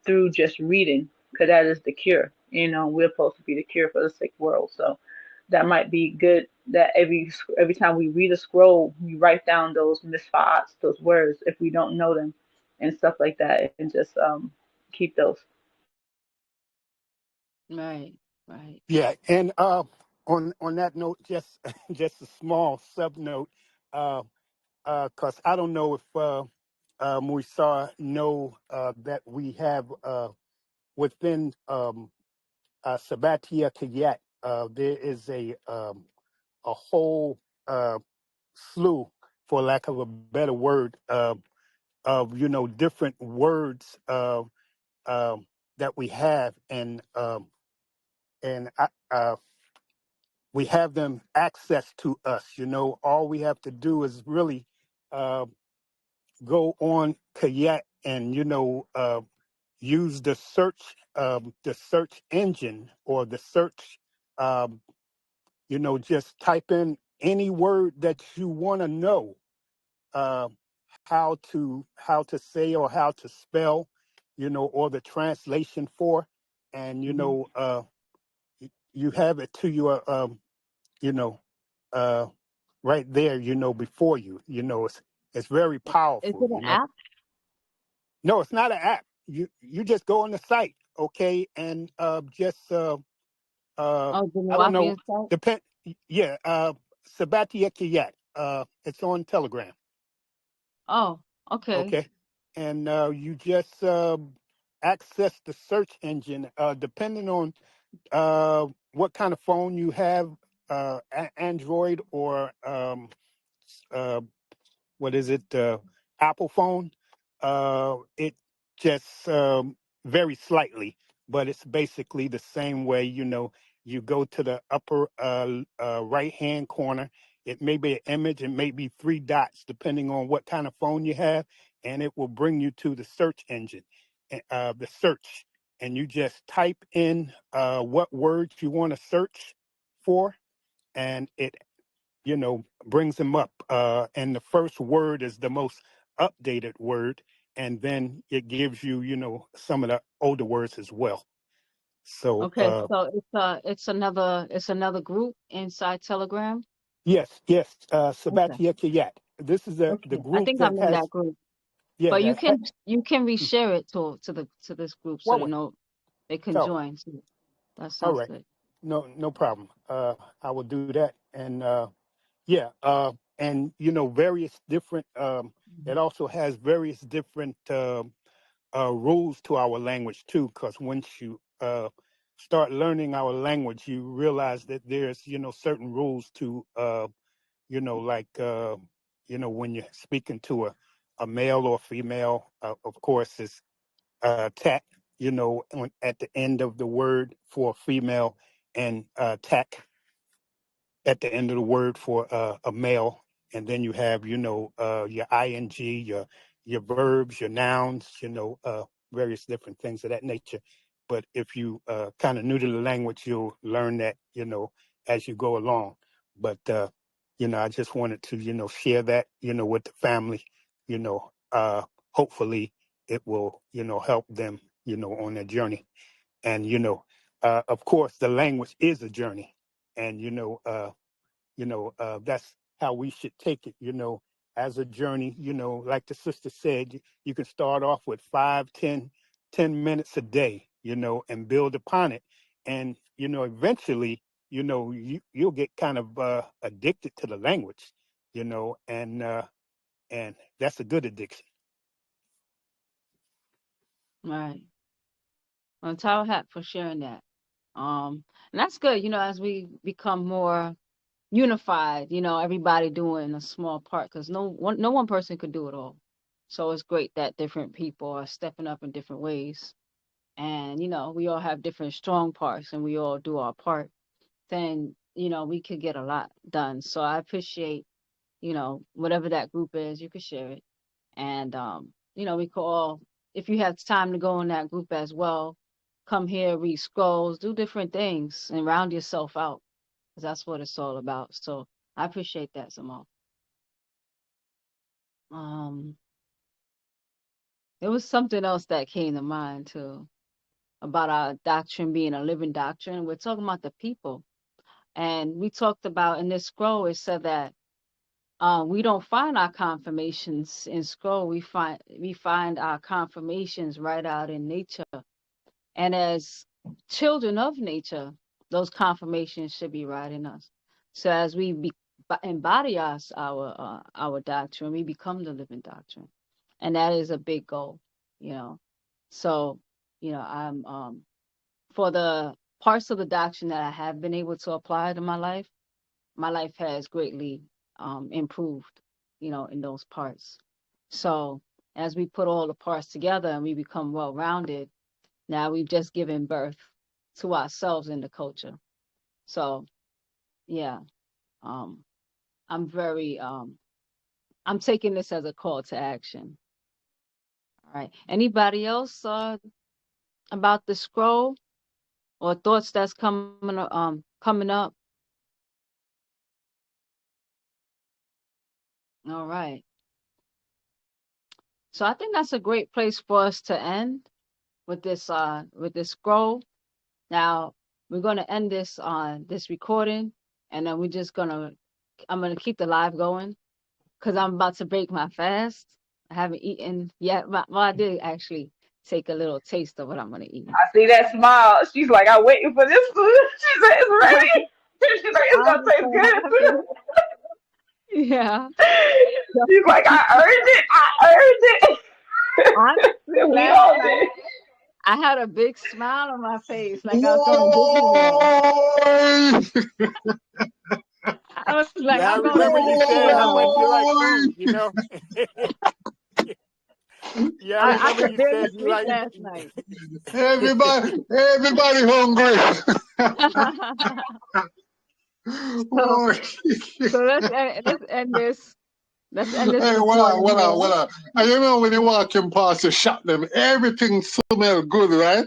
through just reading, because that is the cure. We're supposed to be the cure for the sick world. So that might be good that every time we read a scroll, we write down those misfits, those words if we don't know them, and stuff like that, and just keep those. Right. Right. Yeah, and on that note, just just a small sub note, because I don't know if Muisar know that we have within Sabbatia Kayat, there is a whole slew, for lack of a better word, of different words that we have, and we have them access to us. All we have to do is really uh, go on Kayak and use the search engine or the search. Um, just type in any word that you want to know uh, how to say or how to spell, or the translation for, and Hmm. you have it to your you know uh, right there, before you. It's very Is powerful. it an app? No, it's not an app. You just go on the site, okay, and just Oh, the I don't know, Nuwapian site? depend. Yeah, Sabatia Kiyat. It's on Telegram, Oh, okay. okay, and you just access the search engine, depending on what kind of phone you have, Android or uh, what is it, Apple phone. It just very slightly, but it's basically the same way. You go to the upper right hand corner. It may be an image, it may be three dots, depending on what kind of phone you have, and it will bring you to the search engine, the search, and you just type in what words you want to search for, and it brings them up. And the first word is the most updated word, and then it gives you, some of the older words as well. So, Okay, so it's another group inside Telegram. yes, yes, Okay. Sabatia Kiyat. This is the Okay. I group think that I'm in has, that group. yeah, But you that can you can reshare it to this group so well, they know they can so, join. So that all sounds right, good. no problem. I will do that, and yeah, various different. It also has various different. Rules to our language too, because once you start learning our language, you realize that there's certain rules to like when you're speaking to a male or female. Of course, it's tack. At the end of the word for female, and tack at the end of the word for a male, and then you have your ing, your verbs, your nouns, various different things of that nature. But if you kind of new to the language, you'll learn that as you go along. But I just wanted to share that with the family. you know Hopefully it will help them on their journey. And of course the language is a journey, and that's how we should take it, as a journey. Like the sister said, you can start off with 5, 10 minutes a day, and build upon it. And, eventually, you'll get kind of addicted to the language, and that's a good addiction. Right. Well, Tower Hat for sharing that. And that's good, as we become more unified, everybody doing a small part because no one person could do it all. So it's great that different people are stepping up in different ways. And, we all have different strong parts and we all do our part. Then, we could get a lot done. So I appreciate, whatever that group is, you could share it. And we could all, if you have time to go in that group as well, come here, read scrolls, do different things, and round yourself out, because that's what it's all about. So I appreciate that, Samal. Um, there was something else that came to mind too about our doctrine being a living doctrine. We're talking about the people, and we talked about in this scroll. It said that we don't find our confirmations in scroll. We find our confirmations right out in nature. And as children of nature, those confirmations should be right in us. So as we embody our doctrine, we become the living doctrine, and that is a big goal, you know. So, I'm for the parts of the doctrine that I have been able to apply to my life has greatly improved, in those parts. So as we put all the parts together and we become well rounded, now we've just given birth to ourselves in the culture. So yeah, um, I'm very I'm taking this as a call to action. All right. Anybody else about the scroll or thoughts that's coming up? All right. So I think that's a great place for us to end with this scroll. Now we're gonna end this recording, and then we're just gonna gonna keep the live going because I'm about to break my fast. I haven't eaten yet. Well, I did actually take a little taste of what I'm gonna eat. I see that smile. She's like, I'm waiting for this food. She said, it's ready. She's like, it's I'm gonna just taste so happy. good. Yeah. She's like, I earned it. I earned Honestly, it. We last all night did. I had a big smile on my face, like I was going to Disneyland. Boy! I was like, Yeah, I'm I going to remember you said how much Disneyland. you like Boy! food, you know? Yeah, I I remember could you barely said you sleep like. last night. Everybody hungry. So, Boy. so let's end this. Let's end this Hey, recording here. voila. And you know when you walking past the shop, them everything smell good, right?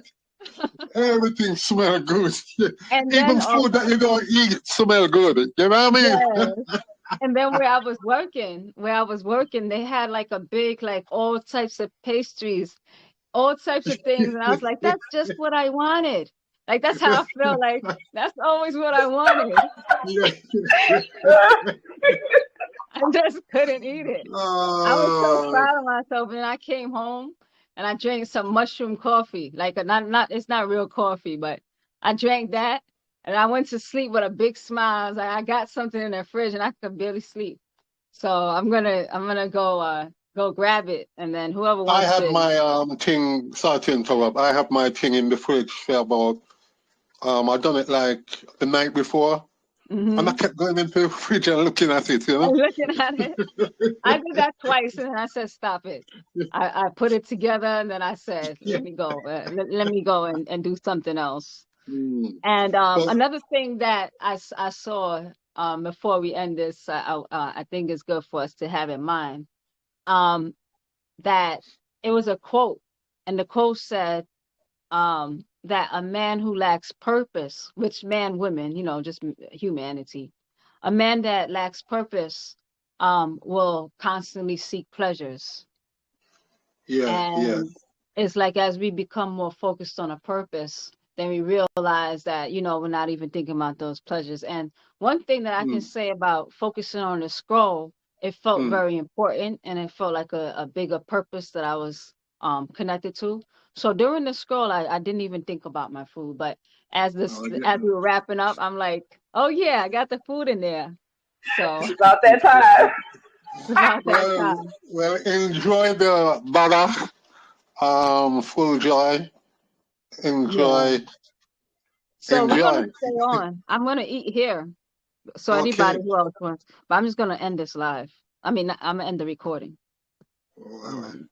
Everything smell good. And Even then food that you don't eat smell good. You know what I mean? yes. And then where I was working, they had like a big, like all types of pastries, all types of things. And I was like, that's just what I wanted. Like that's how I felt like that's always what I wanted. Yeah. I just couldn't eat it. I was so Uh, proud of myself, and I came home and I drank some mushroom coffee. Like not it's not real coffee, but I drank that and I went to sleep with a big smile. I was like, I got something in the fridge and I could barely sleep. So I'm gonna go grab it, and then whoever I wants had it. my thing, sorry to interrupt. I have my thing in the fridge for about I done it like the night before. And I Hmm. kept going into the fridge and looking at it, you know? And looking at it, I did that twice, and I said, "Stop it." I put it together, and then I said, Yeah. "Let me go. Let me go and do something else." Mm. And But another thing that I saw before we end this, I think is good for us to have in mind, um, that it was a quote, and the quote said that a man who lacks purpose, which man, women, just humanity, a man that lacks purpose will constantly seek pleasures. yeah. And it's like as we become more focused on a purpose, then we realize that, we're not even thinking about those pleasures. And one thing that I can Mm. say about focusing on the scroll, it felt Mm. very important and it felt like a bigger purpose that I was connected to. So during the scroll, I didn't even think about my food. But Oh, yeah. as we were wrapping up, I'm like, oh yeah, I got the food in there. So It's about that time. it's about that Well, time. enjoy the bada. Full joy. Yeah. Enjoy. So we're gonna Enjoy. stay on. I'm gonna eat here. So anybody Okay. who else wants, but I'm just gonna end this live. I mean, I'm gonna end the recording. Well, Um,